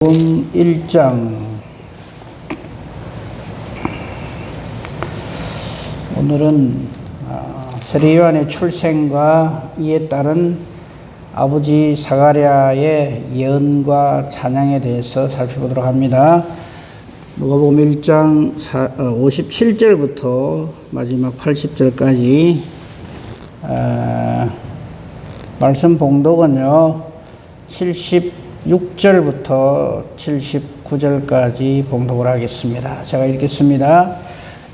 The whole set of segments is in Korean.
1장. 오늘은 세례요한의 출생과 이에 따른 아버지 사가랴의 예언과 찬양에 대해서 살펴보도록 합니다. 누가복음 1장 57절부터 마지막 80절까지 말씀 봉독은요 76절부터 79절까지 봉독을 하겠습니다. 제가 읽겠습니다.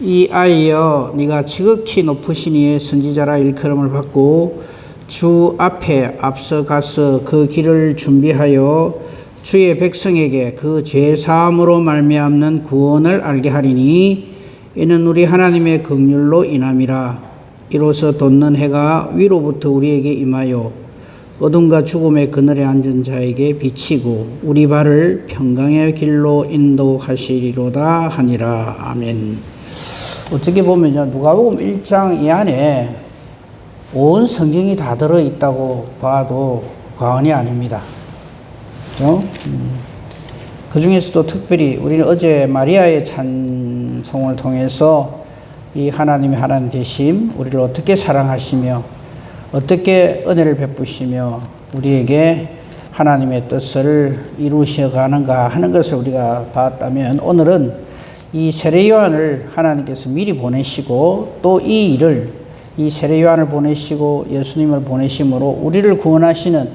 이 아이여, 네가 지극히 높으신 이의 선지자라 일컬음을 받고 주 앞에 앞서가서 그 길을 준비하여 주의 백성에게 그 죄사함으로 말미암는 구원을 알게 하리니 이는 우리 하나님의 긍휼로 인함이라. 이로써 돋는 해가 위로부터 우리에게 임하여 어둠과 죽음의 그늘에 앉은 자에게 비치고 우리 발을 평강의 길로 인도하시리로다 하니라. 아멘. 어떻게 보면요, 누가복음 1장 이 안에 온 성경이 다 들어있다고 봐도 과언이 아닙니다. 그렇죠? 그 중에서도 특별히 우리는 어제 마리아의 찬송을 통해서 이 하나님의 하나님 되심, 우리를 어떻게 사랑하시며 어떻게 은혜를 베푸시며 우리에게 하나님의 뜻을 이루셔 가는가 하는 것을 우리가 봤다면, 오늘은 이 세례요한을 하나님께서 미리 보내시고 또 이 일을, 이 세례요한을 보내시고 예수님을 보내심으로 우리를 구원하시는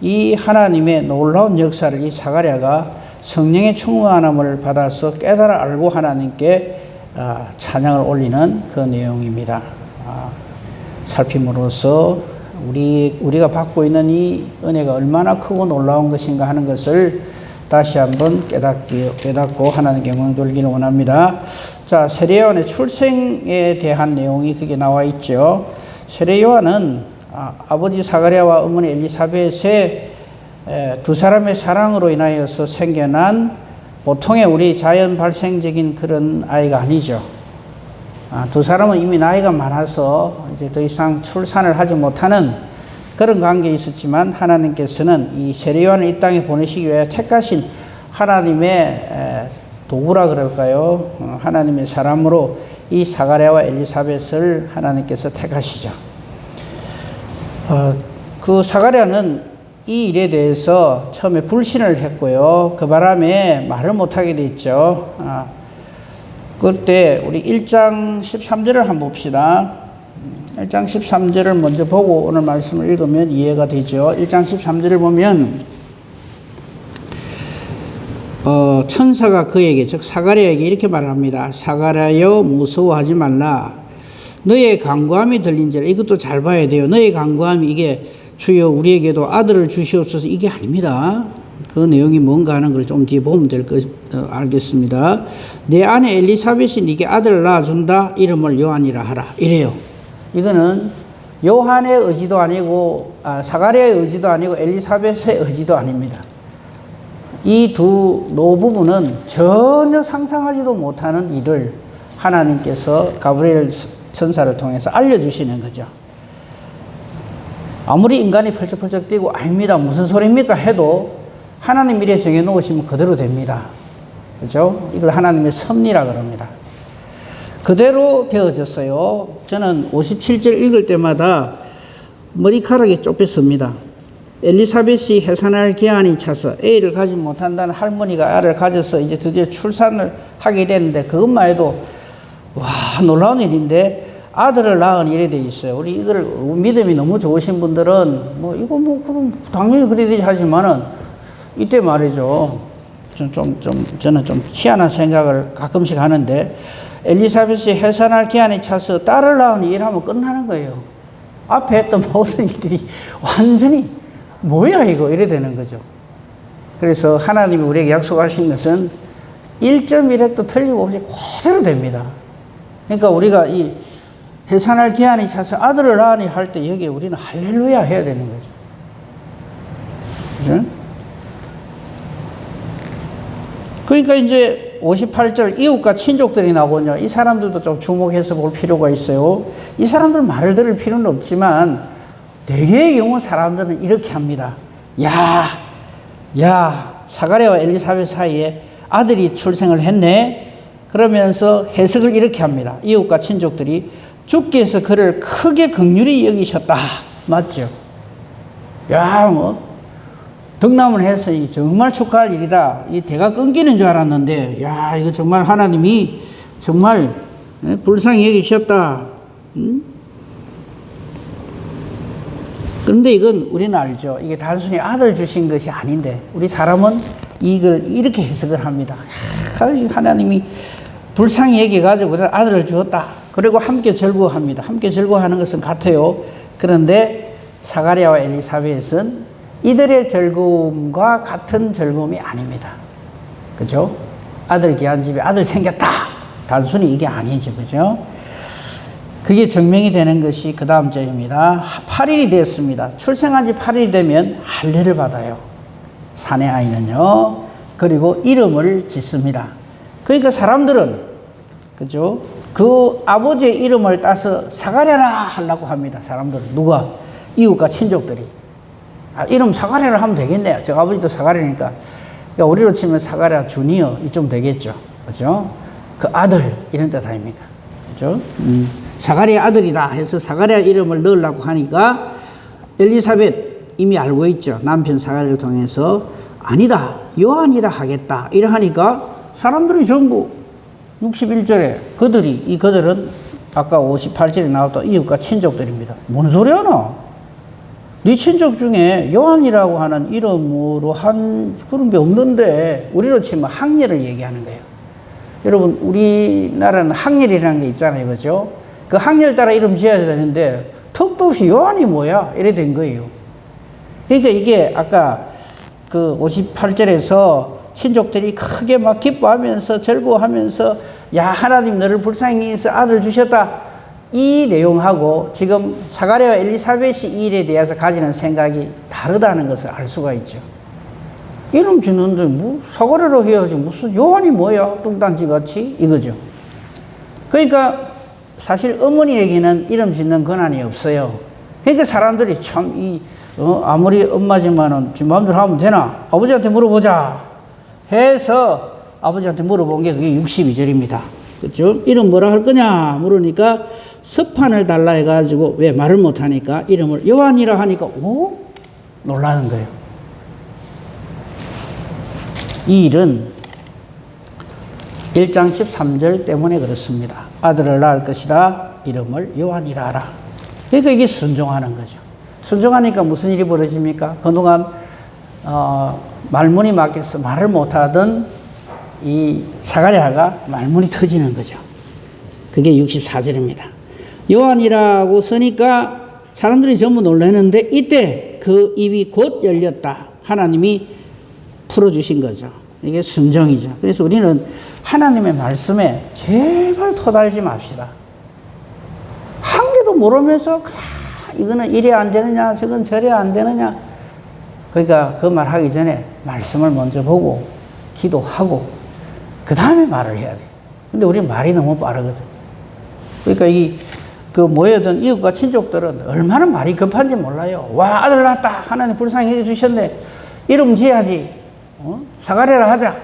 이 하나님의 놀라운 역사를 이 사가랴가 성령의 충만함을 받아서 깨달아 알고 하나님께 찬양을 올리는 그 내용입니다. 살핌으로써 우리가 받고 있는 이 은혜가 얼마나 크고 놀라운 것인가 하는 것을 다시 한번 깨닫고 하나님께 영광 돌리기를 원합니다. 자, 세례요한의 출생에 대한 내용이 거기에 나와 있죠. 세례요한은 아버지 사가랴와 어머니 엘리사벳의 두 사람의 사랑으로 인하여서 생겨난 보통의 우리 자연 발생적인 그런 아이가 아니죠. 두 사람은 이미 나이가 많아서 이제 더 이상 출산을 하지 못하는 그런 관계에 있었지만, 하나님께서는 이 세례요한을 이 땅에 보내시기 위해 택하신 하나님의 도구라 그럴까요? 하나님의 사람으로 이 사가랴와 엘리사벳을 하나님께서 택하시죠. 그 사가랴는 이 일에 대해서 처음에 불신을 했고요. 그 바람에 말을 못하게 됐죠. 그때 우리 1장 13절을 한번 봅시다. 1장 13절을 먼저 보고 오늘 말씀을 읽으면 이해가 되죠. 1장 13절을 보면 천사가 그에게, 즉 사가랴에게 이렇게 말합니다. 사가랴여, 무서워하지 말라. 너의 간구함이 들린지라. 이것도 잘 봐야 돼요. 너의 간구함이 이게 주여 우리에게도 아들을 주시옵소서, 이게 아닙니다. 그 내용이 뭔가 하는 걸 좀 뒤에 보면 알겠습니다. 내 아내 엘리사벳이 네게 아들을 낳아준다. 이름을 요한이라 하라. 이래요. 이거는 요한의 의지도 아니고 사가랴의 의지도 아니고 엘리사벳의 의지도 아닙니다. 이 두 노부부는 전혀 상상하지도 못하는 일을 하나님께서 가브리엘 천사를 통해서 알려주시는 거죠. 아무리 인간이 펄쩍펄쩍 뛰고 아닙니다, 무슨 소리입니까 해도 하나님 미래 정해놓으시면 그대로 됩니다. 그렇죠? 이걸 하나님의 섭리라 그럽니다. 그대로 되어졌어요. 저는 57절 읽을 때마다 머리카락이 좁혔습니다. 엘리사벳이 해산할 기한이 차서 애를 가지 못한다는 할머니가 아를 가져서 이제 드디어 출산을 하게 됐는데, 그것만 해도 와, 놀라운 일인데 아들을 낳은 일에 대해 있어요. 우리 이걸 믿음이 너무 좋으신 분들은 그럼 당연히 그래야 되지 하지만은, 이때 말이죠. 저는 좀 희한한 생각을 가끔씩 하는데, 엘리사벳이 해산할 기한이 차서 딸을 낳은 일하면 끝나는 거예요. 앞에 했던 모든 일들이 완전히 뭐야 이거 이래 되는 거죠. 그래서 하나님이 우리에게 약속하신 것은 1.1획도 틀림없이 그대로 됩니다. 그러니까 우리가 이 해산할 기한이 차서 아들을 낳으니 할 때 여기에 우리는 할렐루야 해야 되는 거죠. 그죠? 그러니까 이제 58절 이웃과 친족들이 나오거든요. 이 사람들도 좀 주목해서 볼 필요가 있어요. 이 사람들 말을 들을 필요는 없지만 대개의 경우 사람들은 이렇게 합니다. 야, 사가랴와 엘리사벳 사이에 아들이 출생을 했네. 그러면서 해석을 이렇게 합니다. 이웃과 친족들이 주께서 그를 크게 긍휼히 여기셨다. 맞죠? 야, 뭐 덕남을 했으니 정말 축하할 일이다. 이 대가 끊기는 줄 알았는데, 야, 이거 정말 하나님이 정말 불쌍히 여기셨다. 그런데 이건 우리는 알죠. 이게 단순히 아들 주신 것이 아닌데, 우리 사람은 이걸 이렇게 해석을 합니다. 하나님이 불쌍히 여겨가지고 아들을 주었다. 그리고 함께 즐거워합니다. 함께 즐거워하는 것은 같아요. 그런데 사가랴와 엘리사벳은 이들의 즐거움과 같은 즐거움이 아닙니다. 그죠? 아들 귀한 집에 아들 생겼다. 단순히 이게 아니죠. 그죠? 그게 증명이 되는 것이 그 다음 절입니다. 8일이 되었습니다. 출생한 지 8일이 되면 할례를 받아요. 사내 아이는요. 그리고 이름을 짓습니다. 그러니까 사람들은, 그죠? 그 아버지의 이름을 따서 사가랴라 하려고 합니다. 사람들은. 누가? 이웃과 친족들이. 아, 이름 사가랴를 하면 되겠네요. 저 아버지도 사가랴니까. 그러니까 우리로 치면 사가랴 주니어 이쯤 되겠죠. 그죠? 그 아들, 이런 뜻 아닙니까? 그죠? 사가랴 아들이다 해서 사가랴 이름을 넣으려고 하니까 엘리사벳 이미 알고 있죠. 남편 사가랴를 통해서 아니다. 요한이라 하겠다. 이래 하니까 사람들이 전부 61절에 그들은 아까 58절에 나왔던 이웃과 친족들입니다. 뭔 소리야 너? 네 친족 중에 요한이라고 하는 이름으로 한 그런 게 없는데, 우리로 치면 학렬을 얘기하는 거예요. 여러분, 우리나라는 학렬이라는 게 있잖아요. 그죠? 그 학렬 따라 이름 지어야 되는데 턱도 없이 요한이 뭐야? 이래 된 거예요. 그러니까 이게 아까 그 58절에서 친족들이 크게 막 기뻐하면서 즐거워하면서 야, 하나님 너를 불쌍히 해서 아들 주셨다. 이 내용하고 지금 사가랴와 엘리사벳이 이 일에 대해서 가지는 생각이 다르다는 것을 알 수가 있죠. 이름 짓는데 뭐 사가랴로 해야지 무슨 요한이 뭐야? 뚱딴지 같이 이거죠. 그러니까 사실 어머니에게는 이름 짓는 권한이 없어요. 그러니까 사람들이 참 아무리 엄마지만은 지금 마음대로 하면 되나? 아버지한테 물어보자 해서 아버지한테 물어본 게 그게 62절입니다. 그렇죠? 이름 뭐라 할 거냐 물으니까 서판을 달라 해가지고 왜 말을 못하니까 이름을 요한이라 하니까 오? 놀라는 거예요. 이 일은 1장 13절 때문에 그렇습니다. 아들을 낳을 것이다. 이름을 요한이라 하라. 그러니까 이게 순종하는 거죠. 순종하니까 무슨 일이 벌어집니까? 그동안 말문이 막혀서 말을 못하던 이 사가랴가 말문이 터지는 거죠. 그게 64절입니다. 요한이라고 쓰니까 사람들이 전부 놀라는데 이때 그 입이 곧 열렸다. 하나님이 풀어주신 거죠. 이게 순종이죠. 그래서 우리는 하나님의 말씀에 제발 토달지 맙시다. 한 개도 모르면서 이거는 이래 안 되느냐 저건 저래 안 되느냐. 그러니까 그 말 하기 전에 말씀을 먼저 보고 기도하고 그 다음에 말을 해야 돼. 근데 우리 말이 너무 빠르거든. 그러니까 그 모여든 이웃과 친족들은 얼마나 말이 급한지 몰라요. 와, 아들 낳았다. 하나님 불쌍히 해주셨네. 이름 지어야지. 사가랴라 하자.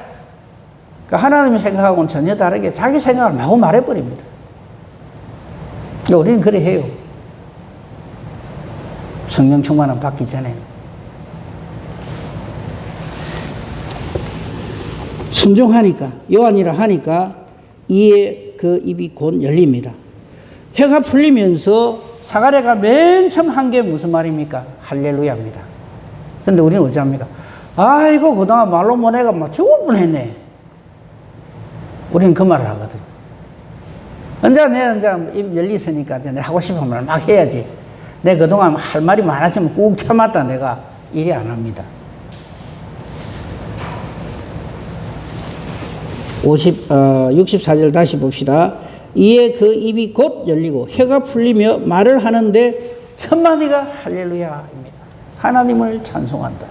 그러니까 하나님의 생각하고는 전혀 다르게 자기 생각을 마구 말해버립니다. 우리는 그래 해요. 성령 충만함 받기 전에. 순종하니까, 요한이라 하니까 이에 그 입이 곧 열립니다. 혀가 풀리면서 사가랴가 맨 처음 한 게 무슨 말입니까? 할렐루야입니다. 근데 우리는 어찌합니까? 아이고, 그동안 말로 못해가 막 죽을 뻔 했네. 우리는 그 말을 하거든. 이제 입 열리으니까 이제 내가 하고 싶은 말 막 해야지. 내 그동안 할 말이 많았으면 꾹 참았다. 내가 이래 안 합니다. 64절 다시 봅시다. 이에 그 입이 곧 열리고 혀가 풀리며 말을 하는데 첫 마디가 할렐루야입니다. 하나님을 찬송한다.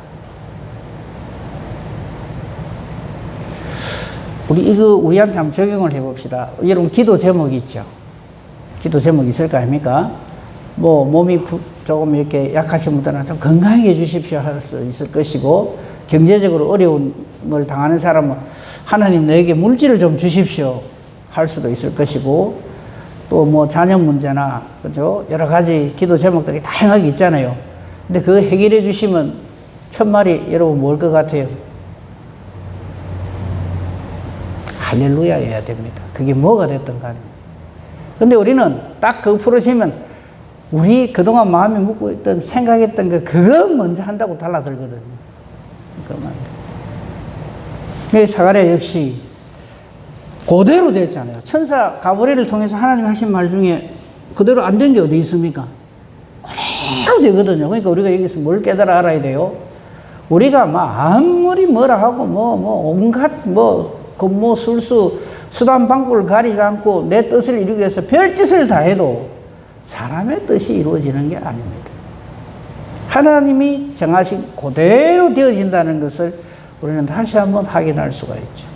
우리한테 한번 적용을 해봅시다. 여러분, 기도 제목이 있죠? 기도 제목이 있을 거 아닙니까? 몸이 조금 이렇게 약하신 분들은 좀 건강하게 해주십시오 할 수 있을 것이고, 경제적으로 어려움을 당하는 사람은 하나님 나에게 물질을 좀 주십시오 할 수도 있을 것이고, 또 뭐 자녀 문제나 그죠, 여러 가지 기도 제목들이 다양하게 있잖아요. 근데 그거 해결해 주시면 첫말이 여러분 뭘 것 같아요? 할렐루야 해야 됩니다. 그게 뭐가 됐든 간에. 근데 우리는 딱 그거 풀어지면 우리 그동안 마음에 묵고 있던 생각했던 그거 먼저 한다고 달라들거든요. 그러면 안 돼. 사가랴 역시 그대로 됐잖아요. 천사 가브리엘을 통해서 하나님 하신 말 중에 그대로 안 된 게 어디 있습니까? 그대로 되거든요. 그러니까 우리가 여기서 뭘 깨달아 알아야 돼요? 우리가 아무리 뭐라 하고 온갖 술수 수단 방법을 가리지 않고 내 뜻을 이루기 위해서 별짓을 다 해도 사람의 뜻이 이루어지는 게 아닙니다. 하나님이 정하신 그대로 되어진다는 것을 우리는 다시 한번 확인할 수가 있죠.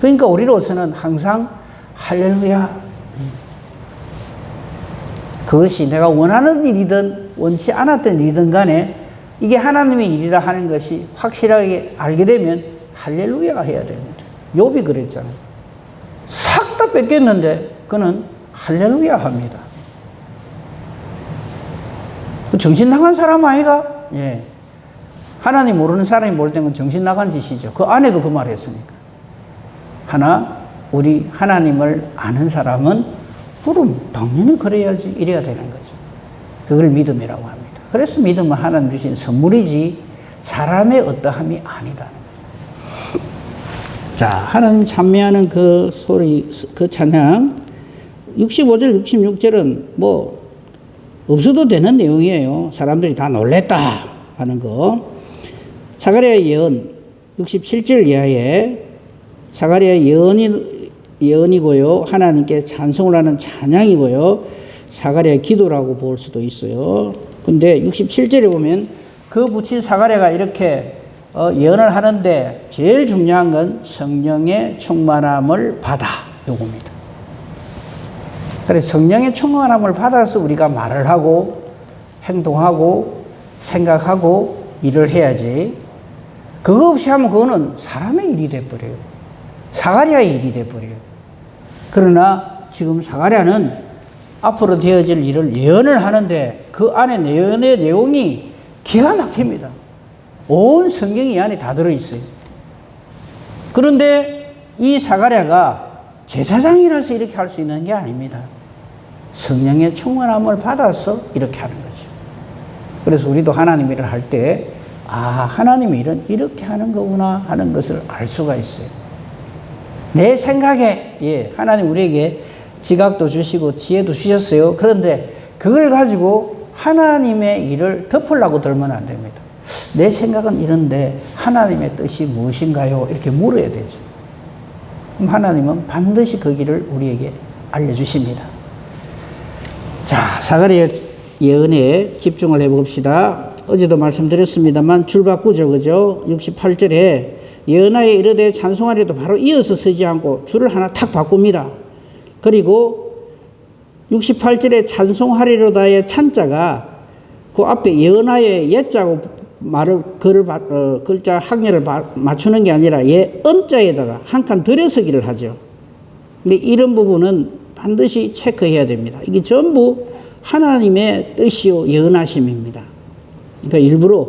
그러니까 우리로서는 항상 할렐루야. 그것이 내가 원하는 일이든 원치 않았던 일이든 간에 이게 하나님의 일이라 하는 것이 확실하게 알게 되면 할렐루야 해야 됩니다. 욥이 그랬잖아요. 싹 다 뺏겼는데 그는 할렐루야 합니다. 정신 나간 사람 아이가? 예. 하나님 모르는 사람이 볼 때는 정신 나간 짓이죠. 그 아내도 그 말 했으니까. 하나, 우리 하나님을 아는 사람은 그럼 당연히 그래야지 이래야 되는 거죠. 그걸 믿음이라고 합니다. 그래서 믿음은 하나님 주신 선물이지 사람의 어떠함이 아니다. 자, 하나님 찬미하는 그 소리, 그 찬양 65절, 66절은 뭐 없어도 되는 내용이에요. 사람들이 다 놀랬다 하는 거. 사가랴의 예언 67절 이하에 사가랴의 예언이고요. 하나님께 찬송을 하는 찬양이고요. 사가랴의 기도라고 볼 수도 있어요. 근데 67절에 보면 그 붙인 사가랴가 이렇게 예언을 하는데 제일 중요한 건 성령의 충만함을 받아 요겁니다. 그래 성령의 충만함을 받아서 우리가 말을 하고 행동하고 생각하고 일을 해야지. 그거 없이 하면 그거는 사람의 일이 돼버려요. 사가랴의 일이 돼버려요. 그러나 지금 사가랴는 앞으로 되어질 일을 예언을 하는데 그 안에 예언의 내용이 기가 막힙니다. 온 성경이 이 안에 다 들어있어요. 그런데 이 사가랴가 제사장이라서 이렇게 할 수 있는 게 아닙니다. 성령의 충만함을 받아서 이렇게 하는 거죠. 그래서 우리도 하나님 일을 할 때 하나님 일은 이렇게 하는 거구나 하는 것을 알 수가 있어요. 내 생각에 하나님 우리에게 지각도 주시고 지혜도 주셨어요. 그런데 그걸 가지고 하나님의 일을 덮으려고 들면 안 됩니다. 내 생각은 이런데 하나님의 뜻이 무엇인가요? 이렇게 물어야 되죠. 그럼 하나님은 반드시 그 길을 우리에게 알려주십니다. 자, 사가랴 예언에 집중을 해봅시다. 어제도 말씀드렸습니다만 줄 바꾸죠. 그죠? 68절에 예언하여 이르되 찬송하리도 바로 이어서 서지 않고 줄을 하나 탁 바꿉니다. 그리고 68절에 찬송하리로다의 찬자가 그 앞에 예언하여 예자고 글자 학렬을 맞추는 게 아니라 언자에다가 한 칸 들여서기를 하죠. 근데 이런 부분은 반드시 체크해야 됩니다. 이게 전부 하나님의 뜻이요 예언하심입니다. 그러니까 일부러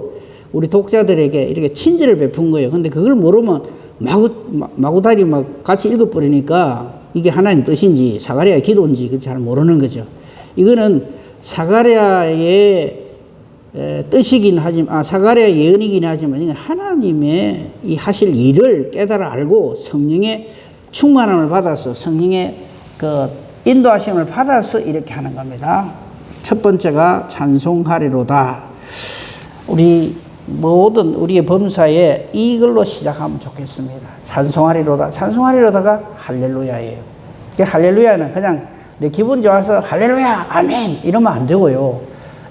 우리 독자들에게 이렇게 친절을 베푼 거예요. 근데 그걸 모르면 마구다리 같이 읽어버리니까 이게 하나님 뜻인지 사가랴의 기도인지 잘 모르는 거죠. 이거는 사가랴의 뜻이긴 하지만, 사가랴의 예언이긴 하지만, 하나님의 이 하실 일을 깨달아 알고 성령의 충만함을 받아서 성령의 그 인도하심을 받아서 이렇게 하는 겁니다. 첫 번째가 찬송하리로다. 우리 모든 우리의 범사에 이걸로 시작하면 좋겠습니다. 찬송하리로다. 찬송하리로다가 할렐루야예요. 할렐루야는 그냥 내 기분 좋아서 할렐루야, 아멘 이러면 안 되고요.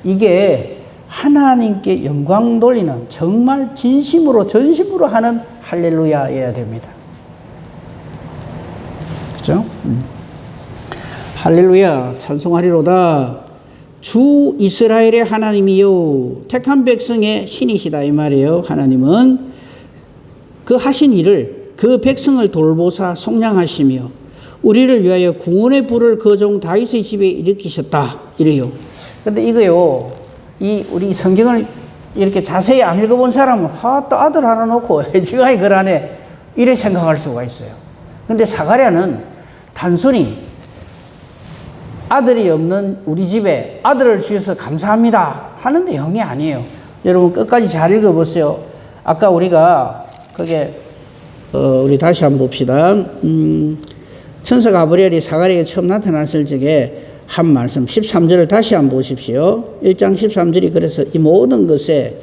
이게 하나님께 영광 돌리는 정말 진심으로 전심으로 하는 할렐루야여야 됩니다. 그렇죠? 할렐루야 찬송하리로다. 주 이스라엘의 하나님이요 택한 백성의 신이시다 이 말이에요. 하나님은 그 하신 일을 그 백성을 돌보사 속량하시며 우리를 위하여 구원의 불을 그 종 다윗의 집에 일으키셨다. 이래요. 근데 이거요, 우리 성경을 이렇게 자세히 안 읽어본 사람은, 또 아들 하나 놓고 지가 그러네. 이래 생각할 수가 있어요. 근데 사가랴는 단순히 아들이 없는 우리 집에 아들을 주셔서 감사합니다 하는 내용이 아니에요. 여러분 끝까지 잘 읽어보세요. 아까 우리가 그게 우리 다시 한번 봅시다. 천사 가브리엘이 사가랴에게 처음 나타났을 적에 한 말씀 13절을 다시 한번 보십시오. 1장 13절이 그래서 이 모든 것에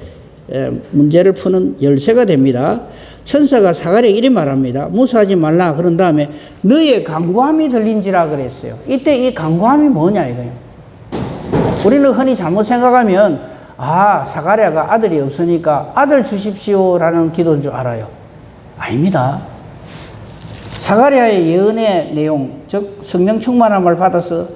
문제를 푸는 열쇠가 됩니다. 천사가 사가랴에게 이렇게 말합니다. 무수하지 말라. 그런 다음에 너의 간구함이 들린지라 그랬어요. 이때 이 간구함이 뭐냐 이거예요. 우리는 흔히 잘못 생각하면 사가랴가 아들이 없으니까 아들 주십시오라는 기도인 줄 알아요. 아닙니다. 사가랴의 예언의 내용, 즉 성령 충만함을 받아서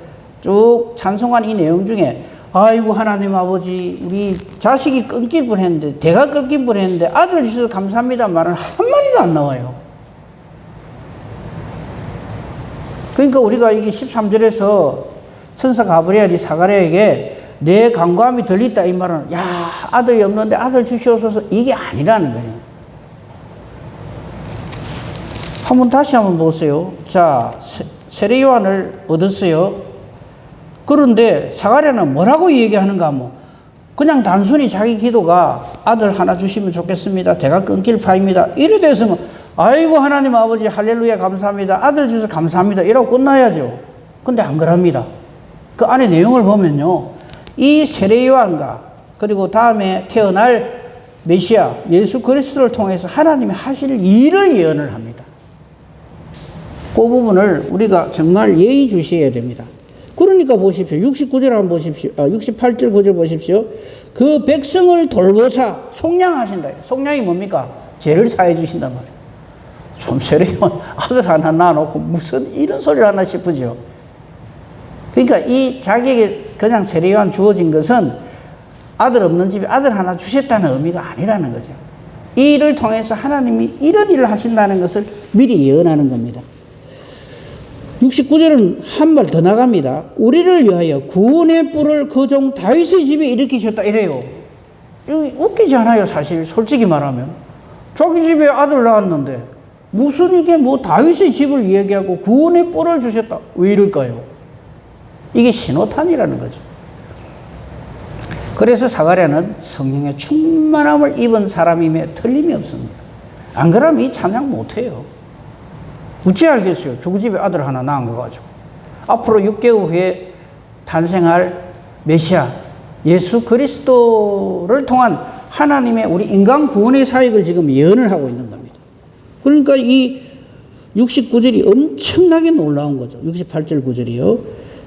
쭉 찬송한 이 내용 중에 아이고 하나님 아버지 우리 자식이 끊길 뻔했는데 대가 끊길 뻔했는데 아들 주셔서 감사합니다 말은 한마디도 안 나와요. 그러니까 우리가 이게 13절에서 천사 가브리엘이 사가랴에게 내 간구함이 들렸다 이 말은 아들이 없는데 아들 주시옵소서 이게 아니라는 거예요. 다시 한번 보세요. 자, 세례 요한을 얻었어요. 그런데 사가랴는 뭐라고 얘기하는가 그냥 단순히 자기 기도가 아들 하나 주시면 좋겠습니다. 대가 끊길 파입니다. 이래 돼서는 아이고 하나님 아버지 할렐루야 감사합니다. 아들 주셔서 감사합니다. 이러고 끝나야죠. 근데 안 그럽니다. 그 안에 내용을 보면요. 이 세례 요한과 그리고 다음에 태어날 메시아 예수 그리스도를 통해서 하나님이 하실 일을 예언을 합니다. 그 부분을 우리가 정말 예의 주셔야 됩니다. 그러니까 보십시오. 69절 한번 보십시오. 68절 9절 보십시오. 그 백성을 돌보사 속량하신다. 속량이 뭡니까? 죄를 사해 주신단 말이에요. 좀 세례요한 아들 하나 낳아놓고 무슨 이런 소리를 하나 싶으죠. 그러니까 이 자기에게 그냥 세례요한 주어진 것은 아들 없는 집에 아들 하나 주셨다는 의미가 아니라는 거죠. 이 일을 통해서 하나님이 이런 일을 하신다는 것을 미리 예언하는 겁니다. 69절은 한 발 더 나갑니다. 우리를 위하여 구원의 뿔을 그 종 다윗의 집에 일으키셨다 이래요. 이거 웃기지 않아요 사실 솔직히 말하면. 자기 집에 아들 낳았는데 무슨 이게 다윗의 집을 얘기하고 구원의 뿔을 주셨다. 왜 이럴까요? 이게 신호탄이라는 거죠. 그래서 사가랴는 성령의 충만함을 입은 사람임에 틀림이 없습니다. 안 그러면 이 찬양 못해요. 어찌 알겠어요? 누구 집에 아들 하나 낳은 거 가지고. 앞으로 6개월 후에 탄생할 메시아 예수 그리스도를 통한 하나님의 우리 인간 구원의 사역을 지금 예언을 하고 있는 겁니다. 그러니까 이 69절이 엄청나게 놀라운 거죠. 68절 9절이요.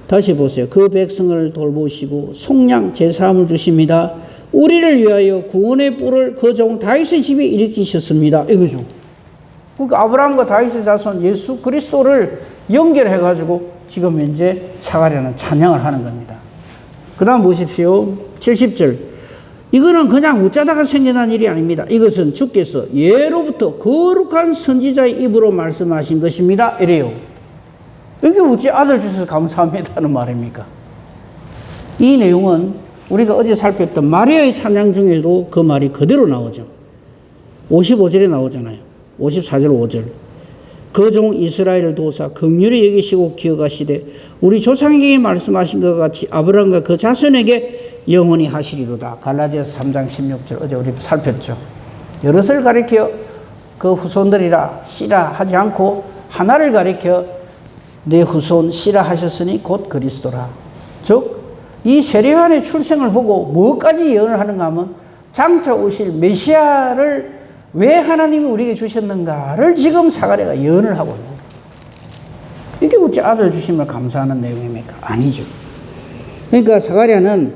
다시 보세요. 그 백성을 돌보시고 속량 제사함을 주십니다. 우리를 위하여 구원의 뿔을 그 종 다윗의 집에 일으키셨습니다. 이거죠. 그러니까 아브라함과 다윗의 자손 예수 그리스도를 연결해가지고 지금 현재 사가랴는 찬양을 하는 겁니다. 그 다음 보십시오. 70절. 이거는 그냥 웃자다가 생겨난 일이 아닙니다. 이것은 주께서 예로부터 거룩한 선지자의 입으로 말씀하신 것입니다. 이래요. 이게 어찌 아들 주셔서 감사합니다는 말입니까? 이 내용은 우리가 어제 살폈던 마리아의 찬양 중에도 그 말이 그대로 나오죠. 55절에 나오잖아요. 54절 5절. 그 종 이스라엘을 도우사 긍휼히 여기시고 기억하시되 우리 조상에게 말씀하신 것 같이 아브라함과 그 자손에게 영원히 하시리로다. 갈라디아서 3장 16절 어제 우리 살폈죠. 여럿을 가리켜 그 후손들이라 씨라 하지 않고 하나를 가리켜 내 후손 씨라 하셨으니 곧 그리스도라. 즉 이 세례요한의 출생을 보고 뭐까지 예언을 하는가 하면 장차 오실 메시아를 왜 하나님이 우리에게 주셨는가를 지금 사가랴가 예언을 하고 있는 거예요. 이게 어찌 아들 주심을 감사하는 내용입니까? 아니죠. 그러니까 사가랴는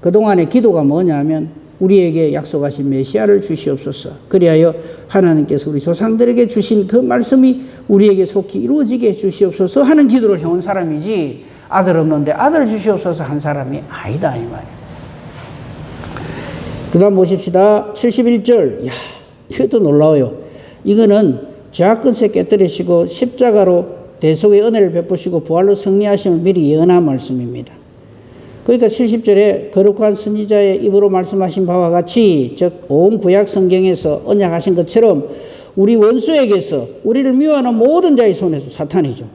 그동안의 기도가 뭐냐면 우리에게 약속하신 메시아를 주시옵소서. 그리하여 하나님께서 우리 조상들에게 주신 그 말씀이 우리에게 속히 이루어지게 해주시옵소서 하는 기도를 해온 사람이지 아들 없는데 아들 주시옵소서 한 사람이 아니다 이 말이에요. 그 다음 보십시다. 71절. 이야, 이것도 놀라워요. 이거는 죄악근세 깨뜨리시고 십자가로 대속의 은혜를 베푸시고 부활로 승리하심을 미리 예언한 말씀입니다. 그러니까 70절에 거룩한 선지자의 입으로 말씀하신 바와 같이, 즉 온 구약 성경에서 언약하신 것처럼 우리 원수에게서, 우리를 미워하는 모든 자의 손에서, 사탄이죠,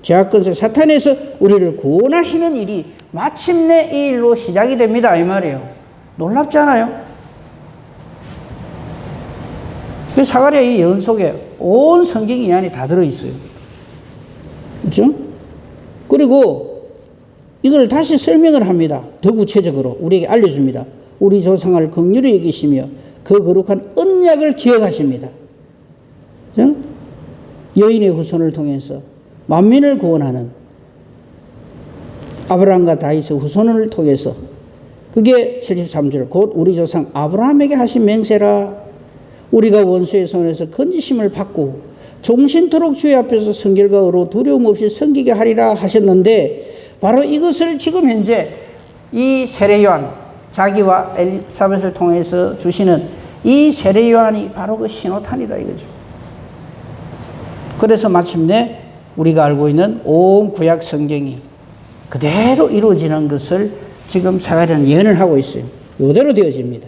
죄악근세 사탄에서 우리를 구원하시는 일이 마침내 이 일로 시작이 됩니다, 이 말이에요. 놀랍지 않아요? 그 사가랴 이 예언 속에 온 성경이 이 안에 다 들어있어요. 그렇죠? 그리고 이걸 다시 설명을 합니다. 더 구체적으로 우리에게 알려줍니다. 우리 조상을 긍휼히 여기시며 그 거룩한 언약을 기억하십니다. 그렇죠? 여인의 후손을 통해서 만민을 구원하는 아브라함과 다윗의 후손을 통해서, 그게 73절 곧 우리 조상 아브라함에게 하신 맹세라. 우리가 원수의 손에서 건지심을 받고 종신토록 주의 앞에서 성결과 의로 두려움 없이 섬기게 하리라 하셨는데, 바로 이것을 지금 현재 이 세례요한, 자기와 엘리사벳을 통해서 주시는 이 세례요한이 바로 그 신호탄이다 이거죠. 그래서 마침내 우리가 알고 있는 온 구약 성경이 그대로 이루어지는 것을 지금 사가랴는 예언을 하고 있어요. 이대로 되어집니다.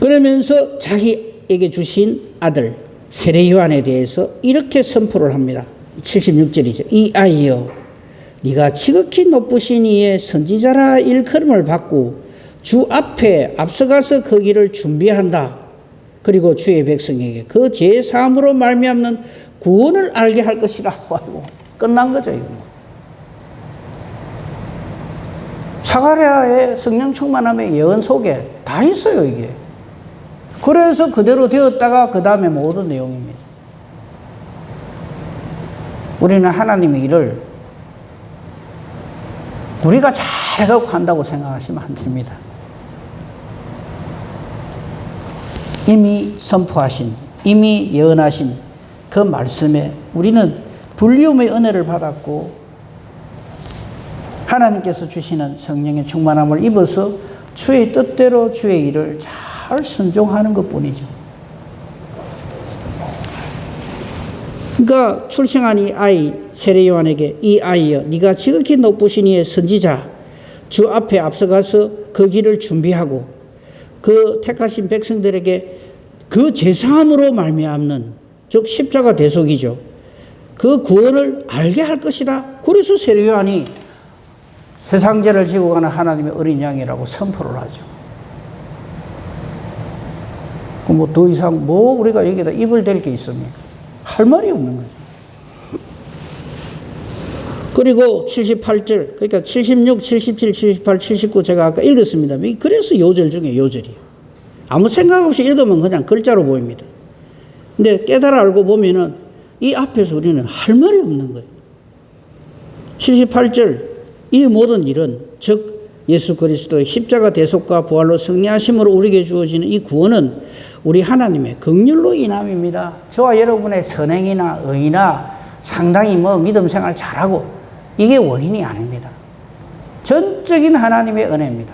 그러면서 자기에게 주신 아들 세례요한에 대해서 이렇게 선포를 합니다. 76절이죠. 이 아이여, 네가 지극히 높으신 이의 선지자라 일컬음을 받고 주 앞에 앞서가서 그 길을 준비한다. 그리고 주의 백성에게 그 제사함으로 말미암는 구원을 알게 할 것이다. 아이고, 끝난 거죠, 이거. 사가랴의 성령 충만함의 예언 속에 다 있어요, 이게. 그래서 그대로 되었다가 그 다음에 모든 내용입니다. 우리는 하나님의 일을 우리가 잘하고 한다고 생각하시면 안 됩니다. 이미 선포하신, 이미 예언하신 그 말씀에 우리는 불리움의 은혜를 받았고 하나님께서 주시는 성령의 충만함을 입어서 주의 뜻대로 주의 일을 잘 순종하는 것뿐이죠. 그러니까 출생한 이 아이 세례요한에게 이 아이여, 네가 지극히 높으신 이의 선지자 주 앞에 앞서가서 그 길을 준비하고 그 택하신 백성들에게 그 제사함으로 말미암는, 즉 십자가 대속이죠, 그 구원을 알게 할 것이다. 그래서 세례요한이 세상죄를 지고 가는 하나님의 어린 양이라고 선포를 하죠. 뭐 더 이상 뭐 우리가 여기다 입을 댈 게 있습니까? 할 말이 없는 거죠. 그리고 78절, 그러니까 76, 77, 78, 79 제가 아까 읽었습니다. 그래서 요절 중에 요절이에요. 아무 생각 없이 읽으면 그냥 글자로 보입니다. 근데 깨달아 알고 보면은 이 앞에서 우리는 할 말이 없는 거예요. 78절, 이 모든 일은 즉 예수 그리스도의 십자가 대속과 부활로 승리하심으로 우리에게 주어지는 이 구원은 우리 하나님의 긍휼로 인함입니다. 저와 여러분의 선행이나 의나 상당히 뭐 믿음 생활 잘하고 이게 원인이 아닙니다. 전적인 하나님의 은혜입니다.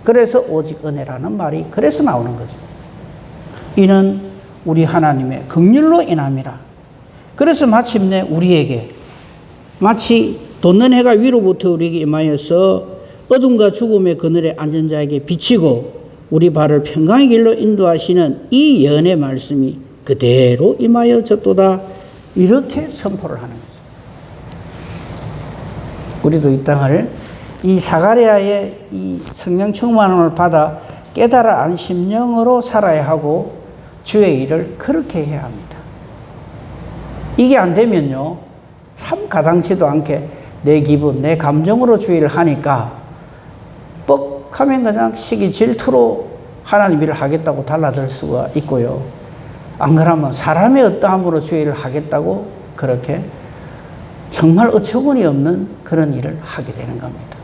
그래서 오직 은혜라는 말이 그래서 나오는 거죠. 이는 우리 하나님의 긍휼로 인함이라. 그래서 마침내 우리에게 마치 돋는 해가 위로부터 우리에게 임하여서 어둠과 죽음의 그늘에 앉은 자에게 비치고 우리 발을 평강의 길로 인도하시는 이 예언의 말씀이 그대로 임하여졌도다. 이렇게 선포를 하는 거죠. 우리도 이 땅을 이 사가랴의 이 성령 충만함을 받아 깨달아 안 심령으로 살아야 하고 주의 일을 그렇게 해야 합니다. 이게 안 되면요, 참 가당치도 않게 내 기분, 내 감정으로 주의 일을 하니까 뻑하면 그냥 시기 질투로 하나님 일을 하겠다고 달라들 수가 있고요. 안 그러면 사람의 어떠함으로 주의 일을 하겠다고 그렇게 정말 어처구니 없는 그런 일을 하게 되는 겁니다.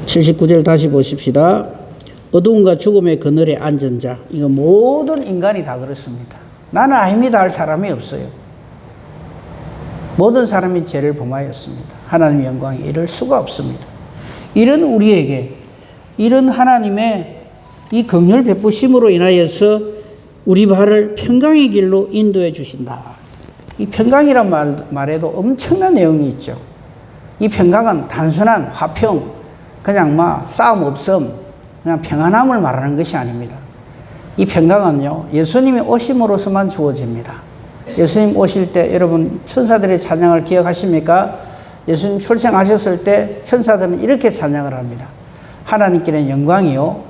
79절 다시 보십시다. 어두움과 죽음의 그늘에 앉은 자, 이거 모든 인간이 다 그렇습니다. 나는 아닙니다 할 사람이 없어요. 모든 사람이 죄를 범하였습니다. 하나님의 영광에 이를 수가 없습니다. 이런 우리에게, 이런 하나님의 이 긍휼 베푸심으로 인하여서 우리 발을 평강의 길로 인도해 주신다. 이 평강이란 말에도 엄청난 내용이 있죠. 이 평강은 단순한 화평, 그냥 싸움 없음, 그냥 평안함을 말하는 것이 아닙니다. 이 평강은요, 예수님이 오심으로서만 주어집니다. 예수님 오실 때 여러분 천사들의 찬양을 기억하십니까? 예수님 출생하셨을 때 천사들은 이렇게 찬양을 합니다. 하나님께는 영광이요,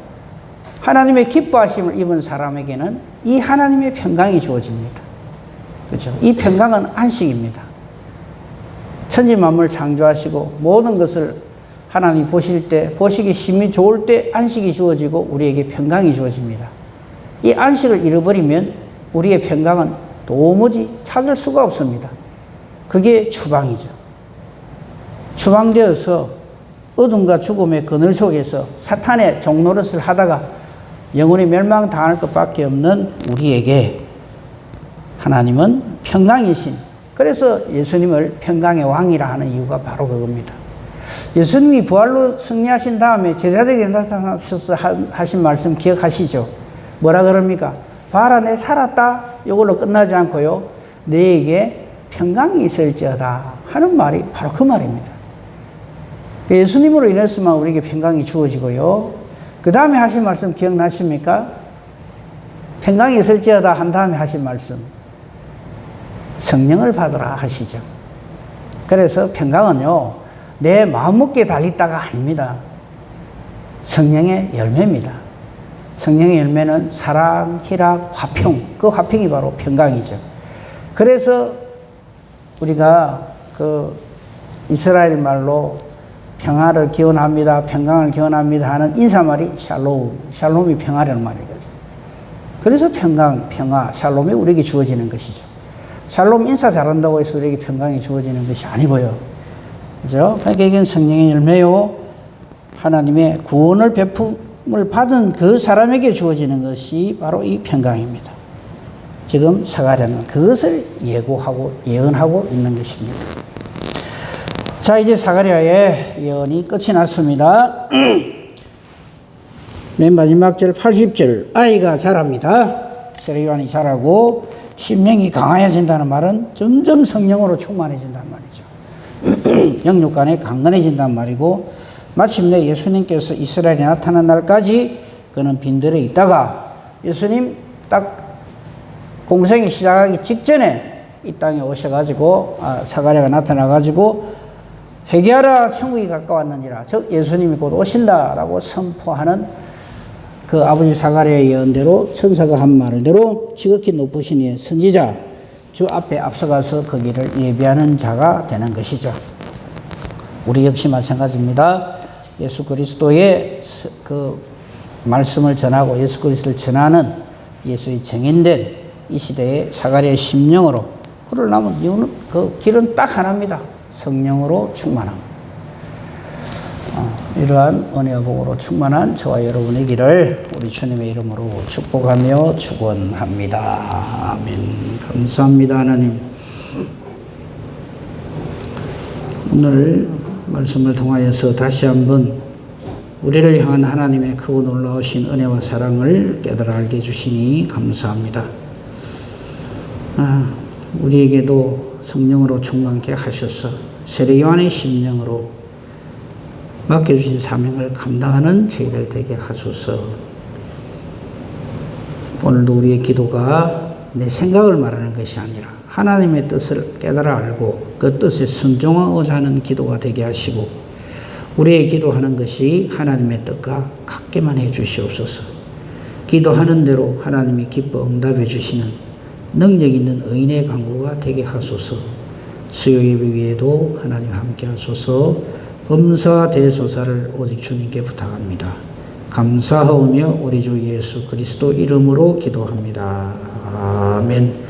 하나님의 기뻐하심을 입은 사람에게는 이 하나님의 평강이 주어집니다. 그렇죠? 이 평강은 안식입니다. 천지 만물 창조하시고 모든 것을 하나님 보실 때, 보시기 심히 좋을 때 안식이 주어지고 우리에게 평강이 주어집니다. 이 안식을 잃어버리면 우리의 평강은 도무지 찾을 수가 없습니다. 그게 추방이죠. 추방되어서 어둠과 죽음의 그늘 속에서 사탄의 종노릇을 하다가 영원히 멸망당할 것밖에 없는 우리에게 하나님은 평강이신, 그래서 예수님을 평강의 왕이라 하는 이유가 바로 그겁니다. 예수님이 부활로 승리하신 다음에 제자들에게 나타나셔서 하신 말씀 기억하시죠? 뭐라 그럽니까? 봐라, 내 살았다. 이걸로 끝나지 않고요, 너에게 평강이 있을지어다 하는 말이 바로 그 말입니다. 예수님으로 인해서만 우리에게 평강이 주어지고요, 그 다음에 하신 말씀 기억나십니까? 평강이 있을지어다 한 다음에 하신 말씀, 성령을 받으라 하시죠. 그래서 평강은요, 내 마음먹기에 달렸다가 아닙니다. 성령의 열매입니다. 성령의 열매는 사랑, 희락, 화평, 그 화평이 바로 평강이죠. 그래서 우리가 그 이스라엘 말로 평화를 기원합니다, 평강을 기원합니다 하는 인사말이 샬롬, 샬롬이 평화라는 말이거든요. 그래서 평강, 평화, 샬롬이 우리에게 주어지는 것이죠. 샬롬 인사 잘한다고 해서 우리에게 평강이 주어지는 것이 아니고요. 그죠? 그러니까 이건 성령의 열매요, 하나님의 구원을 베품을 받은 그 사람에게 주어지는 것이 바로 이 평강입니다. 지금 사가랴는 그것을 예고하고 예언하고 있는 것입니다. 자, 이제 사가랴의 예언이 끝이 났습니다. 맨 마지막 절 80절, 아이가 자랍니다. 세례요한이 자라고 심령이 강하여진다는 말은 점점 성령으로 충만해진다는 말이죠. 영육간에 강건해진단 말이고, 마침내 예수님께서 이스라엘에 나타난 날까지 그는 빈들에 있다가 예수님 딱 공생이 시작하기 직전에 이 땅에 오셔가지고 사가랴가 나타나가지고 회개하라, 천국이 가까웠느니라, 즉 예수님이 곧 오신다라고 선포하는 그 아버지 사가랴의 예언대로 천사가 한 말대로 지극히 높으신 이의 선지자 주 앞에 앞서가서 그 길을 예비하는 자가 되는 것이죠. 우리 역시 마찬가지입니다. 예수 그리스도의 그 말씀을 전하고 예수 그리스도를 전하는 예수의 증인된 이 시대의 사가랴의 심령으로 그러려면 이유는 그 길은 딱 하나입니다. 성령으로 충만함. 이러한 은혜와 복으로 충만한 저와 여러분의 길을 우리 주님의 이름으로 축복하며 축원합니다. 아멘. 감사합니다, 하나님. 오늘 말씀을 통하여서 다시 한번 우리를 향한 하나님의 크고 놀라우신 은혜와 사랑을 깨달아 알게 해주시니 감사합니다. 우리에게도 성령으로 충만케 하셔서 세례요한의 심령으로 맡겨주신 사명을 감당하는 저희들 되게 하소서. 오늘도 우리의 기도가 내 생각을 말하는 것이 아니라 하나님의 뜻을 깨달아 알고 그 뜻에 순종하고자 하는 기도가 되게 하시고, 우리의 기도하는 것이 하나님의 뜻과 같게만 해 주시옵소서. 기도하는 대로 하나님이 기뻐 응답해 주시는 능력 있는 의인의 간구가 되게 하소서. 수요 예배 위에도 하나님 함께 하소서. 범사와 대소사를 오직 주님께 부탁합니다. 감사하오며 우리 주 예수 그리스도 이름으로 기도합니다. 아멘.